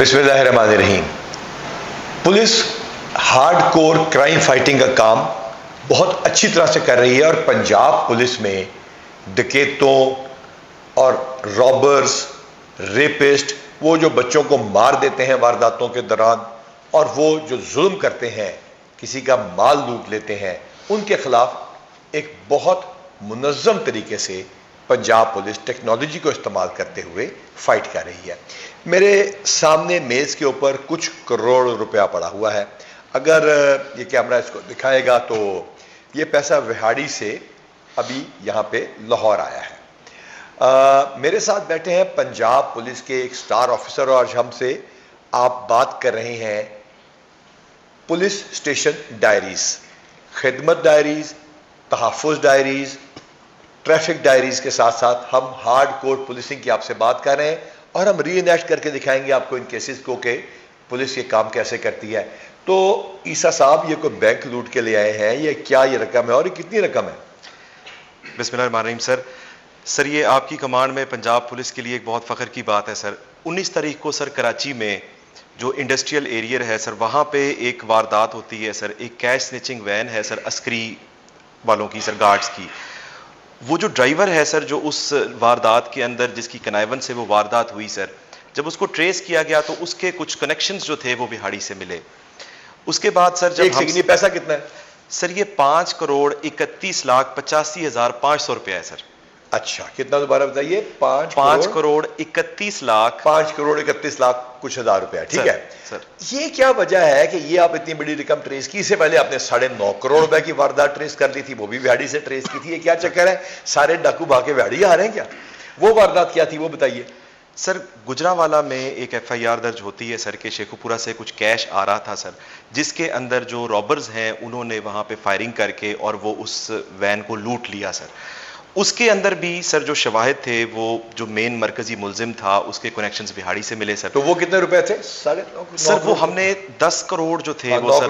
बिस्मिल्लाहिर्रहमानिर्रहीम। Police hardcore crime fighting का काम बहुत अच्छी तरह से कर रही है और पंजाब पुलिस में डकैतों और रॉबर्स, रेपिस्ट, वो जो बच्चों को मार देते हैं वारदातों के दौरान और वो जो जुल्म करते हैं, किसी का माल लूट लेते हैं, उनके खिलाफ एक बहुत मुनज़्ज़म तरीके से पंजाब पुलिस टेक्नोलॉजी को इस्तेमाल करते हुए फाइट कर रही है। मेरे सामने मेज़ के ऊपर कुछ करोड़ रुपया पड़ा हुआ है। अगर ये कैमरा इसको दिखाएगा तो ये पैसा विहाड़ी से अभी यहाँ पे लाहौर आया है। मेरे साथ बैठे हैं पंजाब पुलिस के एक स्टार ऑफिसर और आज हमसे आप बात कर रहे हैं पुलिस स्टेशन डायरीज, खिदमत डायरीज, तहफ़्फ़ुज़ डायरीज, ट्रैफिक डायरीज के साथ साथ हम हार्ड कोर पुलिसिंग की आपसे बात कर रहे हैं और हम रीइनेक्ट करके दिखाएंगे आपको इन केसेस को कि पुलिस ये काम कैसे करती है। तो ईसा साहब, ये कोई बैंक लूट के ले आए हैं, ये क्या ये रकम है और ये कितनी रकम है? बिस्मिल्लाहिर्रहमानिर्रहीम। सर ये आपकी कमांड में पंजाब पुलिस के लिए एक बहुत फ़ख्र की बात है सर। 19 तारीख को सर कराची में जो इंडस्ट्रियल एरिया है सर, वहाँ पे एक वारदात होती है सर। एक कैश स्निचिंग वैन है सर, अस्करी वालों की सर, गार्ड्स की। वो जो ड्राइवर है सर, जो उस वारदात के अंदर जिसकी कनाइवन से वो वारदात हुई सर, जब उसको ट्रेस किया गया तो उसके कुछ कनेक्शंस जो थे वो बिहाड़ी से मिले। उसके बाद सर जब हम पैसा कितना है सर? ये 5,31,85,500 रुपया है सर। अच्छा, कितना दोबारा बताइए? 5,31,00,000 5,31,00,000 कुछ हजार रुपया। ठीक है सर। ये क्या वजह है कि ये आप इतनी बड़ी रकम ट्रेस की? इससे पहले आपने 9.5 करोड़ रुपए की वारदात ट्रेस कर ली थी, वो भी बिहाड़ी से ट्रेस की थी। ये क्या चक्कर है? सारे डाकू भागे बिहाड़ी आ रहे हैं क्या? वो वारदात क्या थी वो बताइए सर। गुजरावाला में एक FIR दर्ज होती है सर के शेखुपुरा से कुछ कैश आ रहा था सर, जिसके अंदर जो रॉबर्स हैं उन्होंने वहां पे फायरिंग करके और वो उस वैन को लूट लिया सर। उसके अंदर भी सर जो शवाहिद थे, वो जो मेन मरकजी मुलजिम था, उसके कनेक्शंस बिहाड़ी से मिले सर। तो वो कितने रुपए थे? 9.5 सर वो हमने 10 करोड़ जो थे वो सर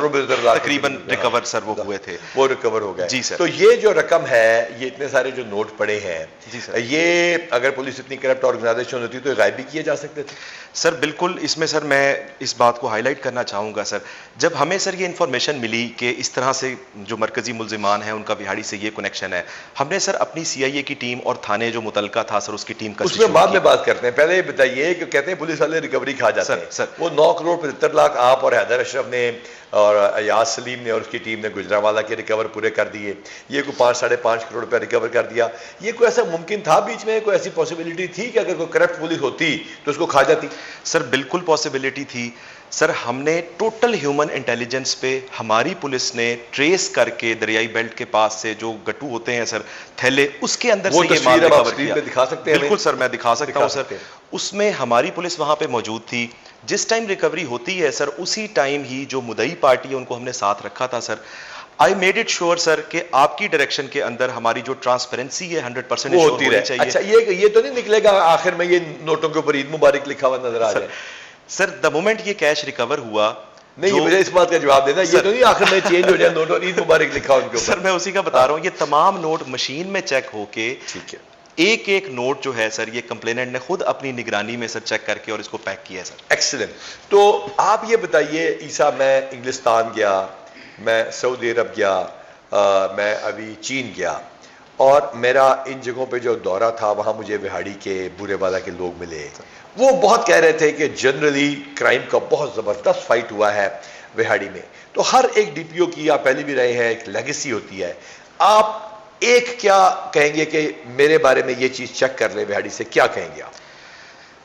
तकरीबन रिकवर सर वो हुए थे, वो रिकवर हो गए जी सर। तो ये जो रकम है, ये इतने सारे जो नोट पड़े हैं जी सर, ये अगर पुलिस इतनी करप्ट ऑर्गेनाइजेशन होती तो गायब भी किए जा सकते थे सर। बिल्कुल। इसमें सर मैं इस बात को हाईलाइट करना चाहूँगा सर, जब हमें सर ये इन्फॉर्मेशन मिली कि इस तरह से जो मरकजी मुलजिमान हैं उनका बिहाड़ी से ये कनेक्शन है, हमने सर अपनी CIA की टीम और थाने जो मुतलका था सर उसकी टीम का उसमें बाद में बात करते हैं। पहले ये बताइए कि कहते हैं पुलिस वाले रिकवरी खा जाते हैं सर। वो 9,75,00,000 आप और हैदर अशरफ ने और अयाज सलीम ने और उसकी टीम ने गुजरावाला के रिकवर पूरे कर दिए। ये कोई 5-5.5 करोड़ रुपया रिकवर कर दिया। ये कोई ऐसा मुमकिन था बीच में, कोई ऐसी पॉसिबिलिटी थी कि अगर कोई करप्ट पुलिस होती तो उसको खा जाती? सर बिल्कुल पॉसिबिलिटी थी सर। हमने टोटल ह्यूमन इंटेलिजेंस पे हमारी पुलिस ने ट्रेस करके दरियाई बेल्ट के पास से जो गट्टू होते हैं सर, थैले, उसके अंदर से ये माल रिकवर किया। दिखा सकते हैं? बिल्कुल सर, मैं दिखा सकता हूं सर। उसमें हमारी पुलिस वहां पे मौजूद थी। जिस टाइम रिकवरी होती है सर, उसी टाइम ही जो मुदई पार्टी है उनको हमने साथ रखा था sir. I made it sure sir कि आपकी डायरेक्शन के अंदर हमारी जो ट्रांसपेरेंसी है 100% होती चाहिए। अच्छा, ये तो नहीं निकलेगा आखिर में ये नोटों के ऊपर ईद मुबारक लिखा हुआ नजर आ जाए सर? द मोमेंट ये कैश रिकवर हुआ, नहीं ये मुझे इस बात का जवाब देना, ये तो नहीं आखिर में चेंज हो जाए नोट और ईद मुबारक लिखा उनके ऊपर? सर मैं उसी का बता रहा हूँ, ये तमाम नोट मशीन में चेक होके, ठीक है, एक एक नोट जो है सर ये कंप्लेनेंट ने खुद अपनी निगरानी में सर चेक करके और इसको पैक किया सर। एक्सीलेंट। तो आप ये बताइए ईसा, मैं इंग्लिस्तान गया, मैं सऊदी अरब गया, मैं अभी चीन गया और मेरा इन जगहों पे जो दौरा था वहाँ मुझे बिहाड़ी के बुरेवाला के लोग मिले। वो बहुत कह रहे थे कि जनरली क्राइम का बहुत ज़बरदस्त फाइट हुआ है बिहाड़ी में। तो हर एक DPO की, आप पहले भी रहे हैं, एक लेगेसी होती है। आप एक क्या कहेंगे कि मेरे बारे में ये चीज़ चेक कर ले बिहाड़ी से, क्या कहेंगे आप?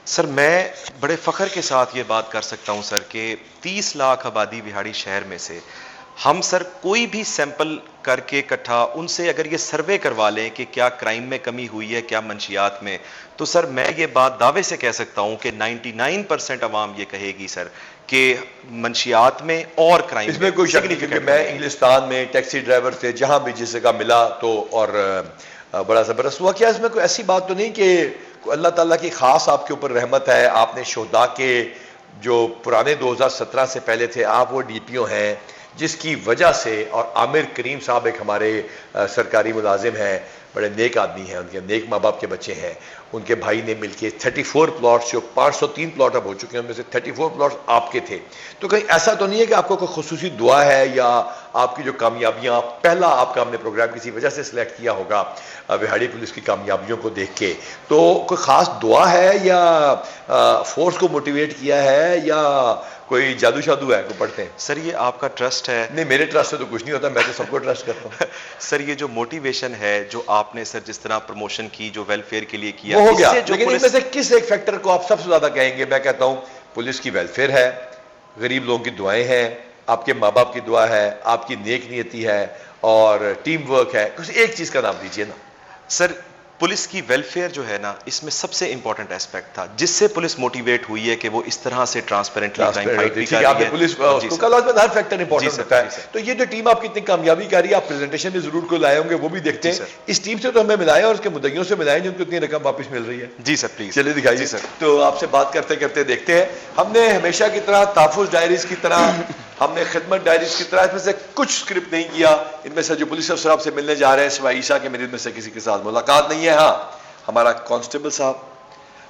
सर मैं बड़े फ़ख्र के साथ ये बात कर सकता हूँ सर कि 30 लाख आबादी बिहाड़ी शहर में से हम सर कोई भी सैंपल करके इकट्ठा उनसे अगर ये सर्वे करवा लें कि क्या क्राइम में कमी हुई है, क्या मंशियात में, तो सर मैं ये बात दावे से कह सकता हूं कि 99% अवाम ये कहेगी सर कि मंशियात में और क्राइम इसमें कोई शक नहीं। क्योंकि मैं इंग्लिस्तान में टैक्सी ड्राइवर से जहां भी जिस जगह मिला तो और बड़ा ज़बरदस्त हुआ। क्या इसमें कोई ऐसी बात तो नहीं कि अल्लाह ताला की खास आपके ऊपर रहमत है, आपने शोहदा के जो पुराने 2017 से पहले थे, आप वो DPO हैं जिसकी वजह से, और आमिर करीम साहब एक हमारे सरकारी मुलाजिम हैं, बड़े नेक आदमी हैं, उनके नेक माँ बाप के बच्चे हैं, उनके भाई ने मिलके 34 प्लॉट्स, जो 503 प्लॉट अब हो चुके हैं, उनमें से 34 प्लॉट्स आपके थे। तो कहीं ऐसा तो नहीं है कि आपको कोई खुसूसी दुआ है या आपकी जो कामयाबियां, पहला आपका हमने प्रोग्राम किसी वजह से सिलेक्ट किया होगा विहाड़ी पुलिस की कामयाबियों को देख के, तो कोई खास दुआ है या फोर्स को मोटिवेट किया है या कोई जादू शादू है को पढ़ते हैं? सर ये आपका ट्रस्ट है? नहीं, मेरे ट्रस्ट से तो कुछ नहीं होता, मैं तो सबको ट्रस्ट करता हूँ। सर ये जो मोटिवेशन है जो आपने सर जिस तरह प्रमोशन की, जो वेलफेयर के लिए किया, वो हो गया, जो लेकिन इनमें से किस एक फैक्टर को आप सबसे ज्यादा कहेंगे? मैं कहता हूं पुलिस की वेलफेयर है, गरीब लोगों की दुआएं हैं, आपके माँ बाप की दुआ है, आपकी नेक नियति है और टीम वर्क है। कुछ एक चीज का नाम दीजिए ना। सर पुलिस की वेलफेयर जो है ना, इसमें सबसे इंपॉर्टेंट एस्पेक्ट था जिससे पुलिस मोटिवेट हुई है कि वो इस तरह से ट्रांसपेरेंटली क्राइम फाइट भी कर रही है। पुलिस उसको कल में हर फैक्टर इंपॉर्टेंट होता है। तो ये जो टीम आपकी इतनी कामयाबी कर रही है, आप प्रेजेंटेशन में जरूर को लाए होंगे, वो भी देखते हैं। इस टीम से तो हमें मिलाया और उसके मुद्दइयों से मिलाएं जिनको इतनी रकम वापस मिल रही है। जी सर प्लीज, चलिए दिखाइए सर। तो आपसे बात करते करते देखते हैं, हमने हमेशा की तरह ताफुज डायरीज की तरह, हमने खिदमत डायरीज की तरह इसमें से कुछ स्क्रिप्ट नहीं किया। इनमें से जो पुलिस अफसर आपसे मिलने जा रहे हैं, सिवाय ईशा के, मेरी इनमें से किसी के साथ मुलाकात नहीं है। हाँ, हमारा कांस्टेबल साहब,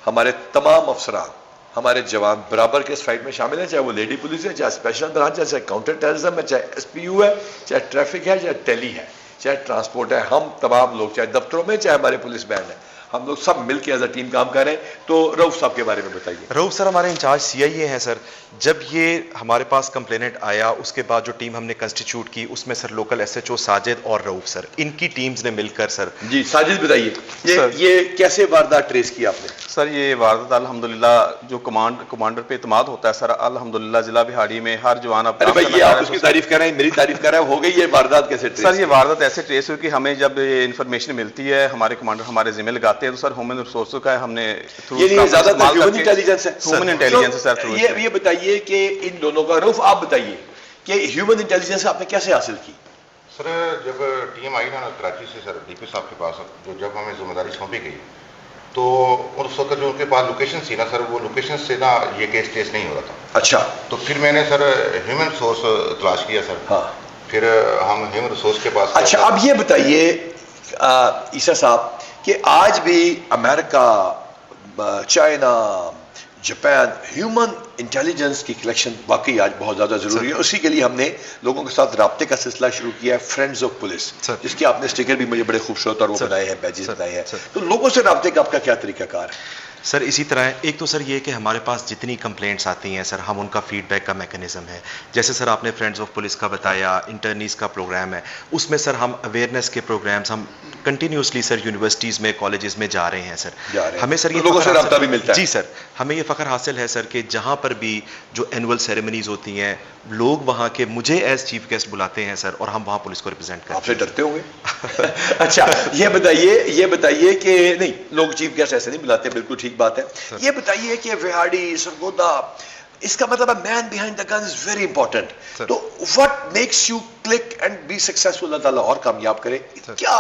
हमारे तमाम अफसरान, हमारे जवान बराबर के इस फाइट में शामिल हैं, चाहे वो लेडी पुलिस है, चाहे स्पेशल ब्रांच है, चाहे काउंटर टेररिज्म है, चाहे एसपीयू है, चाहे ट्रैफिक है, चाहे टेली है, चाहे ट्रांसपोर्ट है। हम तमाम लोग, चाहे दफ्तरों में, चाहे हमारे पुलिस बैंड है, हम लोग सब मिलकर एज अ टीम काम कर रहे हैं। तो रऊफ साहब के बारे में बताइए। रऊफ सर हमारे इंचार्ज सीआईए हैं सर। जब ये हमारे पास कंप्लेनेंट आया, उसके बाद जो टीम हमने कंस्टिट्यूट की, उसमें सर लोकल एसएचओ साजिद और रऊफ सर, इनकी टीम्स ने मिलकर सर। जी साजिद बताइए, ये कैसे वारदात ट्रेस की आपने? सर ये वारदात अल्हम्दुलिल्लाह जो कमांडर पे इत्माद होता है सर, अल्हम्दुलिल्लाह जिला बिहाड़ी में हर जवान आप उसकी तारीफ कर रहे हैं, मेरी तारीफ कर रहे हैं, हो गई ये वारदात कैसे ट्रेस? सर ये वारदात ऐसे ट्रेस हुई कि हमें जब इन्फॉर्मेशन मिलती है, हमारे कमांडर हमारे जिम्मे लगाते हैं, तो सर ह्यूमन रिसोर्स का हमने ह्यूमन इंटेलिजेंस है। Human intelligence sir. ये बताइए कि इन दोनों का, रऊफ आप बताइए कि ह्यूमन इंटेलिजेंस आपने कैसे हासिल की? सर जब टीम आई ना कराची से सर डीपी साहब के पास, जो जब हमें जिम्मेदारी सौंपी गई, तो उस वक्त जो उनके पास लोकेशन थी ना सर, वो लोकेशन से ना ये केस ट्रेस नहीं हो रहा था। अच्छा। तो फिर मैंने सर ह्यूमन रिसोर्स तलाश किया सर। हाँ। फिर हम ह्यूमन रिसोर्स के पास। अच्छा, अब ये बताइए ईसा साहब कि आज भी America, China, Japan, human intelligence की कलेक्शन वाकई आज बहुत ज़्यादा ज़रूरी है। उसी के लिए हमने लोगों के साथ राब्ते का सिलसिला शुरू किया है, फ्रेंड्स ऑफ पुलिस, जिसके आपने स्टिकर भी मुझे बड़े खूबसूरत और वो बनाए हैं, बैजेस बनाए हैं। तो लोगों से राब्ते का आपका क्या तरीकाकार है? सर इसी तरह एक तो सर ये कि हमारे पास जितनी कंप्लेंट्स आती हैं सर, हम उनका फीडबैक का मैकेनिज्म है। जैसे सर आपने फ्रेंड्स ऑफ पुलिस का बताया, इंटर्नीज का प्रोग्राम है, उसमें सर हम अवेयरनेस के प्रोग्राम्स हम कंटिन्यूसली सर यूनिवर्सिटीज़ में, कॉलेजेस में जा रहे हैं सर। हमें सर ये लोगों से राब्ता भी मिलता है। जी सर, हमें ये फ़ख्र हासिल है सर कि जहाँ पर भी जो एनुअल सेरेमनीज होती हैं, लोग वहाँ के मुझे एज चीफ गेस्ट बुलाते हैं सर, और हम वहाँ पुलिस को रिप्रेजेंट करते हैं। आपसे डरते होंगे? अच्छा, ये बताइए कि नहीं, लोग चीफ गेस्ट ऐसे नहीं बुलाते, बिल्कुल ठीक बात है। ये बताइए कि विहाड़ी, सरगोदा, इसका मतलब है man behind the gun is very important. तो what makes you click and be successful? Allah ताला और कामयाब करे। क्या,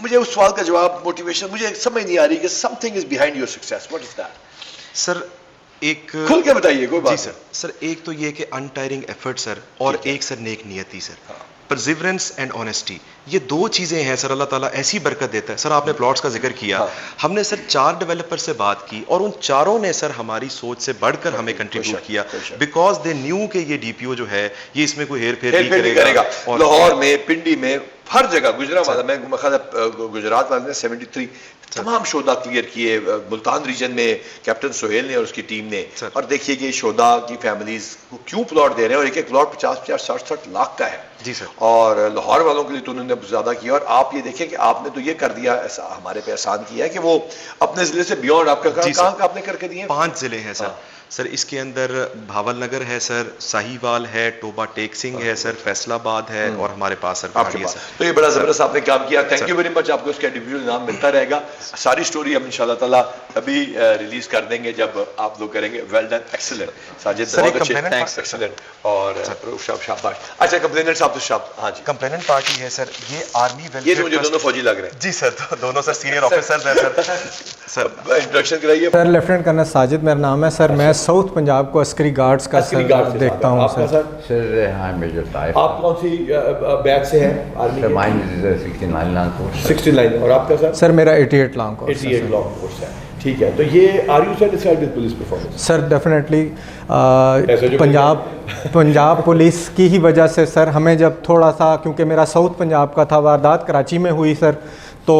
मुझे उस सवाल का जवाब, मोटिवेशन मुझे समझ नहीं आ रही कि something is behind your success, what is that? Sir एक खुल के बताइए, कोई बात। जी सर एक तो ये कि अनटायरिंग एफर्ट सर, और एक सर नेक नियति सर, परसिवरेंस एंड ऑनेस्टी, ये दो चीजें हैं सर। अल्लाह ताला ऐसी बरकत देता है सर। आपने प्लॉट्स का जिक्र किया, हमने सर 4 डेवलपर से बात की और उन चारों ने सर हमारी सोच से बढ़कर हमें कंट्रीब्यूट किया, बिकॉज दे न्यू के ये डीपीओ जो है ये इसमें कोई हेर फेर नहीं करेगा। लाहौर में, पिंडी में, हर जगह, गुजरात वाले ने 73 तमाम शोधा क्लियर किए, मुल्तान रीजन में कैप्टन सोहेल ने और उसकी टीम ने। और देखिए कि शोधा की फैमिलीज को क्यों प्लॉट दे रहे हैं, और एक एक प्लॉट 50-50, 60-60 लाख का है। जी सर। और लाहौर वालों के लिए तो उन्होंने ज्यादा किया। और आप ये देखें कि आपने तो ये कर दिया, ऐसा हमारे पे एहसान किया है कि वो अपने जिले से बियॉन्ड आपका कहाँ का आपने करके दिए? 5 जिले हैं सर। सर इसके अंदर भावल नगर है सर, साहिवाल है, टोबा टेक सिंह है सर, फैसलाबाद है, और हमारे पास सर आपके पास। तो ये बड़ा जबरदस्त आपने काम किया, थैंक यू वेरी मच। आपको इसका इंडिविजुअल नाम मिलता रहेगा। सारी स्टोरी हम इंशाल्लाह ताला अभी रिलीज कर देंगे जब आप लोग करेंगे। वेल डन, एक्सीलेंट साजिद, बहुत अच्छे, थैंक्स, एक्सीलेंट। और शाबाश। अच्छा, कंप्लेनेंट साहब तो शाबाश। हाँ जी, कंप्लेनेंट पार्टी है सर, ये आर्मी वेलफेयर, ये तो मुझे दोनों फौजी लग रहे हैं। जी सर, दोनों सर सीनियर ऑफिसर्स हैं सर। इंट्रोडक्शन कराइए। सर लेफ्टिनेंट कर्नल साजिद मेरा नाम है सर। मैं साउथ पंजाब को अस्करी गार्ड्स का अस्करी सर गार्ड से देखता हूँ आपका sir. Sir I am major Taif. आप कौन सी बैच से हैं आर्मी सर के? Mine is 69 lakh course. 69 और आपका सर? सर मेरा 88 लॉन्ग कोर्स है 88 सर। लॉन्ग कोर्स है, ठीक है। तो ये are you satisfied with police performance? Sir definitely ऐसे जो पंजाब पुलिस की ही वजह से सर हमें जब थोड़ा सा, क्योंकि मेरा साउथ पंजाब का था, वारदात कराची में हुई सर, तो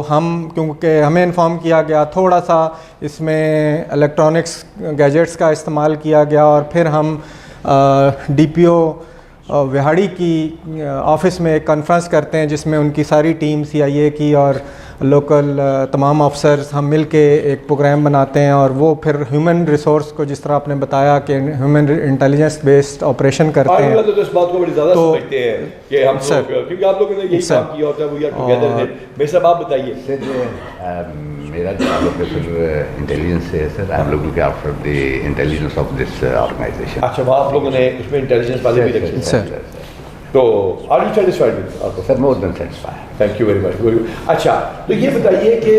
हम क्योंकि हमें इन्फॉर्म किया गया, थोड़ा सा इसमें इलेक्ट्रॉनिक्स गैजेट्स का इस्तेमाल किया गया और फिर हम डीपीओ विहाड़ी की ऑफिस में एक कॉन्फ्रेंस करते हैं जिसमें उनकी सारी टीम सीआईए की और लोकल तमाम अफसर्स हम मिल के एक प्रोग्राम बनाते हैं और वो फिर ह्यूमन रिसोर्स को, जिस तरह आपने बताया कि ह्यूमन इंटेलिजेंस बेस्ड ऑपरेशन करते आर्मी हैं। वाले तो इस बात को बड़ी ज़्यादा तो- समझते हैं कि हम सर, लोग, क्योंकि आप लोगों ने यही सर, काम किया होता है, वी आर टुगेदर थे। मेरे साहब आप बताइए। सर मेरा ताल्लुक है सर इंटेलिजेंस से है sir. I am looking after the intelligence of this organisation. अच्छा, वहाँ आप लोगों ने उसमें इंटेलिजेंस वाले भी रखे हैं। सर। तो आर यू सेटिस्फाइड विद आपको? Sir more than satisfied. Thank you very much. अच्छा, तो ये बताइए कि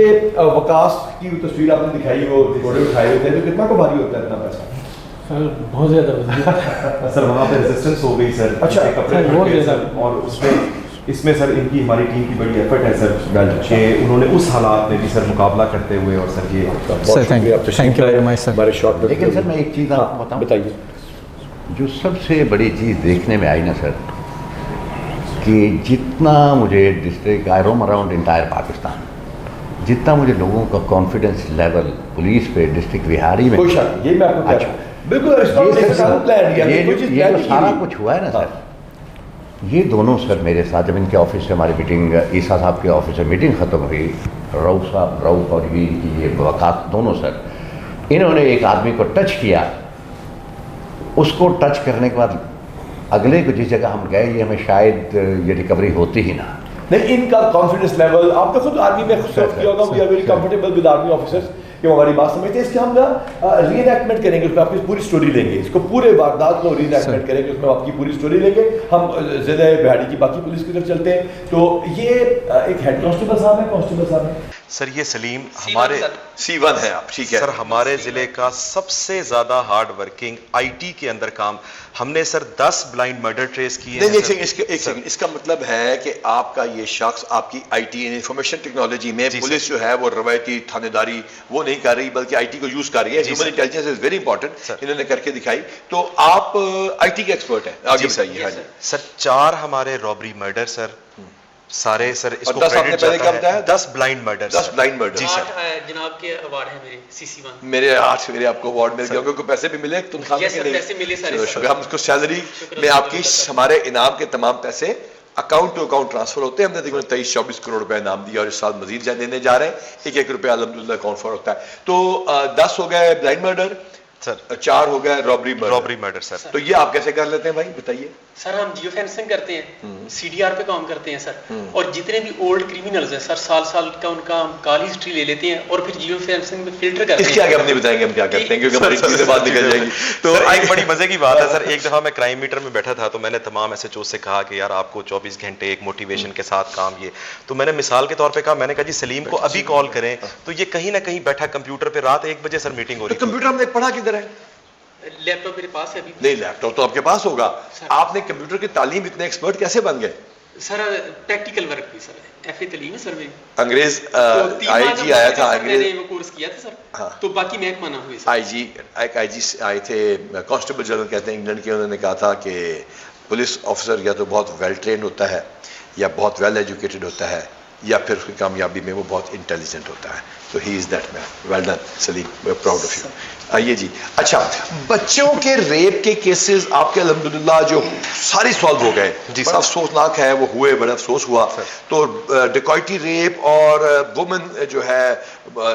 वकास की तस्वीर आपने दिखाई, वो घोड़े उठाए हुए थे, तो कितना को भारी होता है इतना पैसा? सर बहुत ज़्यादा सर वहाँ पे रेजिस्टेंस हो गई सर। अच्छा, कपड़े सर, बहुत फट गए ज़्यादा। सर, और उसमें इसमें सर इनकी हमारी टीम की बड़ी एफर्ट है सर कि उन्होंने उस हालात में भी सर मुकाबला करते हुए और सर ये sir thank you very much sir. हमारे शॉर्ट लेकिन सर मैं एक चीज़ आपको बताऊँ, बताइए। जो सबसे बड़ी चीज़ देखने में आई ना सर, कि जितना मुझे डिस्ट्रिक्ट आई रोम अराउंड इंटायर पाकिस्तान, जितना मुझे लोगों का कॉन्फिडेंस लेवल पुलिस पे डिस्ट्रिक्ट विहाड़ी में, कोई शक, ये मैं आपको कह रहा हूँ। बिल्कुल ये जो सारा कुछ हुआ है ना सर, ये दोनों सर मेरे साथ जब इनके ऑफिस से हमारी मीटिंग, ईसा साहब के ऑफिस से मीटिंग ख़त्म हुई, रऊफ और ये वकास दोनों सर, इन्होंने एक आदमी को टच किया, उसको टच करने के बाद अगले को जिस जगह हम गए, ये हमें शायद ये रिकवरी होती ही ना। नहीं, इनका कॉन्फिडेंस लेवल आपने खुद आर्मी में खुद किया होगा। We are very comfortable with army officers कि वो हमारी बात समझते हैं। इसके हम रीएनैक्टमेंट करेंगे, उसमें आपकी पूरी स्टोरी लेंगे, इसको पूरे वारदात को रीएनैक्टमेंट करेंगे, उसमें आपकी पूरी स्टोरी लेंगे। हम ज़िले बिहाड़ी की बाकी पुलिस की तरफ चलते हैं। तो ये एक हेड कांस्टेबल साहब है, कांस्टेबल साहब है सर ये सलीम हमारे C1 है आप, ठीक है सर हमारे ज़िले का सबसे ज़्यादा हार्ड वर्किंग आईटी के अंदर काम। हमने सर 10 ब्लाइंड मर्डर ट्रेस किए नहीं हैं नहीं, सर। एक सेकंड, इसका मतलब है कि आपका ये शख्स आपकी आईटी इंफॉर्मेशन टेक्नोलॉजी में जी पुलिस जो है वो रवायती थानेदारी वो नहीं कर रही बल्कि आईटी को यूज कर रही है। जी human sir. Intelligence is very important, sir. इन्होंने करके दिखाई। तो आप आईटी के एक्सपर्ट हैं, आगे जी सर। बताइए। हाँ जी सर 4 हमारे रॉबरी मर्डर सर, सारे सर इसको 10 आपने क्रेडिट पहले जाता क्या बताया? है 10 ब्लाइंड मर्डर 10 ब्लाइंड मर्डर। जी सर। जनाब के अवार्ड है मेरे CC1। मेरे 8 मेरे आपको अवार्ड मिल गया, क्योंकि पैसे भी मिले तनख्वाह में Yes, कि sir, नहीं? पैसे मिले सारे, चलो, सर। शुक्र, हम उसको सैलरी शुक्र, में आपकी शुक्र। हमारे इनाम के तमाम पैसे अकाउंट टू अकाउंट ट्रांसफर होते हैं। हमने तकरीबन 23-24 करोड़ रुपए इनाम दिया और इस साल मजीद देने जा रहे हैं। 1-1 रुपया अल्हम्दुलिल्लाह अकाउंट फॉर होता है। तो 10 हो गए ब्लाइंड मर्डर सर, 4 हो गए रॉबरी मर्डर सर। तो ये आप कैसे कर लेते हैं भाई, बताइए। सर हम जियो फेंसिंग करते हैं, CDR पे काम करते हैं सर, और जितने भी ओल्ड क्रिमिनल्स हैं सर, साल का उनका हम काल हिस्ट्री ले लेते हैं और फिर जियो फेंसिंग में फिल्टर करते इसके हैं। आगे हम नहीं बताएंगे हम क्या करते हैं, क्योंकि हमारी चीजें बात निकल जाएगी। तो एक बड़ी मजे की बात है सर, एक दफा मैं क्राइम मीटर में बैठा था तो मैंने तमाम SHO से कहा कि यार आपको 24 घंटे एक मोटिवेशन के साथ काम, ये तो मैंने मिसाल के तौर पे कहा, मैंने कहा जी सलीम को अभी कॉल करें, तो ये कहीं ना कहीं बैठा कंप्यूटर पे, रात 1 बजे सर मीटिंग हो तो रही थी। कंप्यूटर हमने पढ़ा किधर है? लैपटॉप मेरे पास है अभी। नहीं, लैपटॉप तो आपके पास होगा। आपने कंप्यूटर की तालीम इतने एक्सपर्ट कैसे बन गए? सर प्रैक्टिकल वर्क भी सर, FA तालीम है सर मेरी। अंग्रेज तो 3 माह IG जब आया मैंने था, सर मैंने अंग्रेज वो कोर्स किया था सर। हाँ। तो बाकी महकमा ना हुए सर। IG आए थे, कांस्टेबल जनरल कहते हैं इंग्लैंड के। उन्होंने कहा था कि पुलिस ऑफिसर या तो बहुत वेल ट्रेन होता है या बहुत वेल एजुकेटेड होता है या फिर उसकी कामयाबी में वो बहुत इंटेलिजेंट होता है। तो he is that man. Well done Salim, we are proud of you. आइए जी। अच्छा, बच्चों के रेप के केसेस आपके अल्हम्दुलिल्लाह जो सारे सॉल्व हो गए, बड़ा अफसोसनाक है वो हुए, बड़ा अफसोस हुआ। तो डिकॉइटी रेप और वुमेन जो है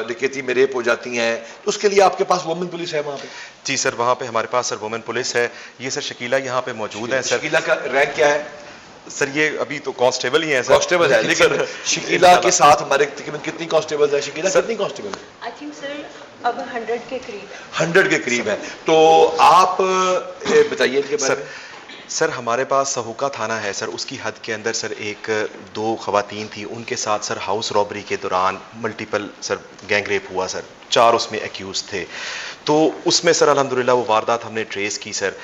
डकैती में रेप हो जाती हैं, तो उसके लिए आपके पास वुमेन पुलिस है वहाँ पे? जी सर, वहाँ पे हमारे पास सर वुमेन पुलिस है। ये सर शकीला यहाँ पे मौजूद है सर। शकीला का रैंक क्या है? सर ये अभी तो कांस्टेबल ही है सर। कांस्टेबल है, लेकिन शकीला के साथ हमारे तकरीबन कितनी कांस्टेबल है? शकीला कितनी कांस्टेबल है? आई थिंक सर अब 100 के करीब 100 के करीब है। तो आप बताइए इनके बारे में। सर हमारे पास सहूका थाना है सर, उसकी हद के अंदर सर एक दो खवातीन थी, उनके साथ सर हाउस रॉबरी के दौरान मल्टीपल सर गैंग रेप हुआ सर, 4 उसमें एक्यूज थे। तो उसमें सर अल्हम्दुलिल्लाह वो वारदात हमने ट्रेस की सर।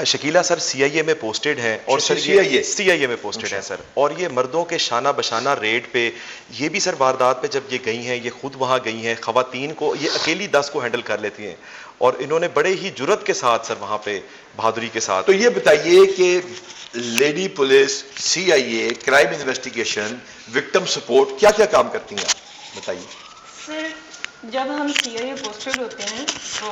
शकीला सर सीआईए में पोस्टेड हैं और सर सीआईए में पोस्टेड हैं सर, और ये मर्दों के शाना बशाना रेड पे, ये भी सर वारदात पे जब ये गई हैं, ये खुद वहाँ गई हैं, खवातीन को ये अकेली 10 को हैंडल कर लेती हैं, और इन्होंने बड़े ही जुर्रत के साथ सर वहाँ पे बहादुरी के साथ। तो ये बताइए कि lady police, CIA, crime investigation, victim support क्या क्या काम करती हैं, बताइए। सर जब हम सीआईए पोस्टेड होते हैं तो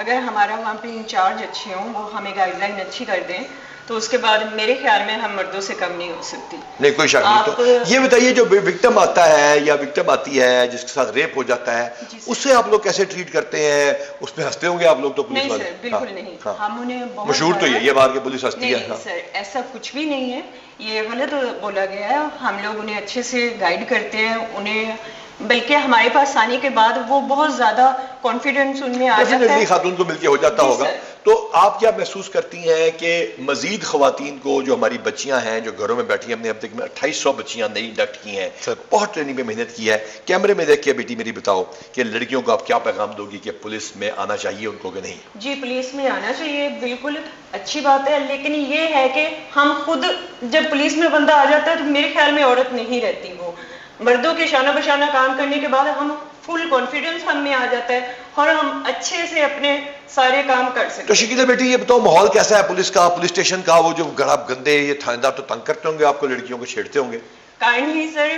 अगर हमारा वहाँ पे इंचार्ज अच्छे हों, वो हमें गाइडलाइन अच्छी कर दें, तो उसके बाद मेरे ख्याल में हम मर्दों से कम नहीं हो सकती। नहीं कोई शक नहीं। तो ये बताइए जो विक्टिम आता है या विक्टिम आती है जिसके साथ रेप हो जाता है, उससे आप लोग कैसे ट्रीट करते हैं? उसमें हंसते होंगे आप लोग तो पुलिस नहीं वाले? सर बिल्कुल नहीं। हम उन्हें बहुत मशहूर तो ये बात कि पुलिस हंसती है। सर ऐसा कुछ भी नहीं है, ये गलत बोला गया है। हम लोग उन्हें अच्छे से गाइड करते हैं, उन्हें बल्कि हमारे पास आने के बाद वो बहुत ज्यादा कॉन्फिडेंस उनमें आ जाता है। खातून को मिलके हो जाता होगा। तो आप क्या महसूस करती हैं कि मजीद खवातीन को, जो हमारी बच्चियां हैं जो घरों में बैठी हैं, हमने अब तक में 2800 बच्चियां नई इंडक्ट की हैं, बहुत ट्रेनिंग में मेहनत की है, कैमरे में देख के बेटी मेरी बताओ कि लड़कियों को आप क्या पैगाम दोगी कि पुलिस में आना चाहिए उनको कि नहीं? जी पुलिस में आना चाहिए, बिल्कुल अच्छी बात है, लेकिन ये है कि हम खुद जब पुलिस में बंदा आ जाता है तो मेरे ख्याल में औरत नहीं रहती, वो मर्दों के शाना बशाना काम करने के बाद हम फुल कॉन्फिडेंस हम में आ जाता है और हम अच्छे से अपने सारे काम कर सकते हैं। तो शकीला बेटी ये बताओ माहौल कैसा है पुलिस का, पुलिस स्टेशन का? वो जो गड़ाब गंदे ये थानेदार तो तंग करते होंगे आपको, लड़कियों को छेड़ते होंगे? काइंडली सर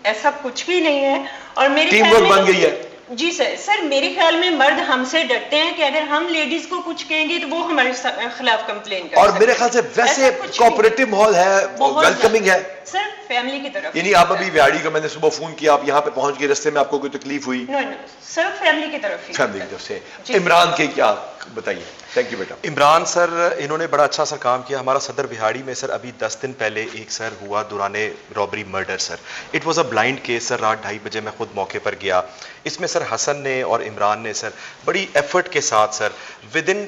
ऐसा कुछ भी नहीं है, और मेरे टीम वर्क बन गई है। जी सर मेरे ख्याल में मर्द हमसे डरते हैं कि अगर हम लेडीज को कुछ कहेंगे तो वो हमारे खिलाफ कंप्लेन कर, और मेरे ख्याल से वैसे कोऑपरेटिव माहौल है, वेलकमिंग है सर फैमिली की तरफ। यानी आप अभी बिहाड़ी को मैंने सुबह फोन किया, आप यहाँ पे पहुंच गए, रास्ते में आपको कोई तकलीफ हुई? नो सर फैमिली की तरफ ही। फैमिली की तरफ से। इमरान के क्या बताइए? थैंक यू बेटा। इमरान सर इन्होंने बड़ा अच्छा सा काम किया। हमारा सदर बिहाड़ी में सर अभी 10 दिन पहले एक सर हुआ दुराने robbery murder sir. It was a blind case sir, रात 2:30 बजे मैं खुद मौके पर गया। इसमें सर हसन ने और इमरान ने सर बड़ी एफर्ट के साथ sir within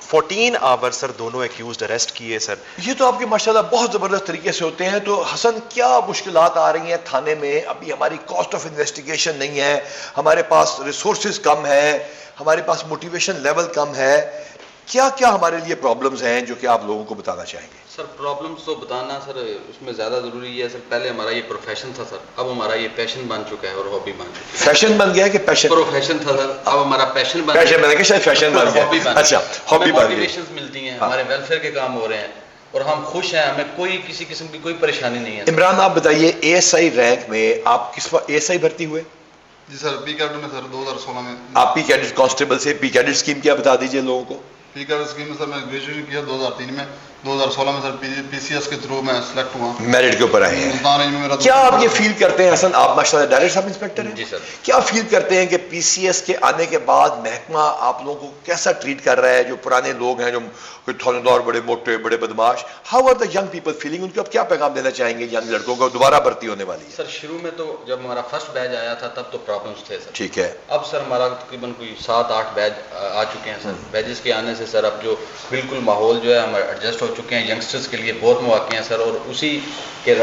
14 hour sir दोनों एक्यूज्ड अरेस्ट किए सर। ये तो आपके माशाल्लाह बहुत जबरदस्त तरीके से होते हैं। तो हसन क्या मुश्किलात आ रही हैं थाने में? अभी हमारी कॉस्ट ऑफ इन्वेस्टिगेशन नहीं है, हमारे पास रिसोर्सेज कम है, हमारे पास मोटिवेशन लेवल कम है, क्या क्या हमारे लिए प्रॉब्लम्स हैं जो कि आप लोगों को बताना चाहेंगे? सर प्रॉब्लम्स तो बताना सर उसमें ज़्यादा ज़रूरी है सर। पहले हमारा ये प्रोफेशन था सर, अब हमारा ये पैशन बन चुका है और हॉबी बन चुका है। फैशन बन गया है कि पैशन? प्रोफेशन था सर, अब हमारा पैशन बन गया, शायद फैशन बन गया। अच्छा हॉबी बन गई, मोटिवेशंस मिलती हैं, हमारे वेलफेयर के काम हो रहे हैं और हम खुश हैं, हमें कोई किसी किस्म की कोई परेशानी नहीं है। इमरान आप बताइए एएसआई रैंक में आप किस वक्त एएसआई भर्ती हुए? जी सर पी कैडेट में सर 2016 में। आप पी कैडेट कांस्टेबल से, पी कैडेट स्कीम क्या बता दीजिए लोगों को? पी कैडेट स्कीम में सर मैं ग्रेजुएशन किया 2003 में, 2016 में सर पीसीएस के थ्रू मैं सिलेक्ट हुआ, मेरिट के ऊपर आए हैं। क्या आप ये फील करते हैं हसन, आप माशाल्लाह डायरेक्ट सब इंस्पेक्टर हैं? जी सर। क्या फील करते हैं कि पीसीएस के आने के बाद महकमा आप लोगों को कैसा ट्रीट कर रहा है? जो पुराने लोग हैं, जो थानेदार बड़े मोटे बड़े बदमाश, how are the young people feeling? उनको आप क्या पैगाम देना चाहेंगे यंग लड़कों को? दोबारा भर्ती होने वाली है सर। शुरू में तो जब हमारा फर्स्ट बैच आया था तब तो प्रॉब्लम्स थे सर, ठीक है। अब सर हमारा तकरीबन कोई 7-8 बैच आ चुके हैं सर। बैचेस के आने से सर अब जो बिल्कुल माहौल जो है हम एडजस्ट हो चुके हैं, यंगस्टर्स के लिए बहुत मौके हैं सर। और उसी के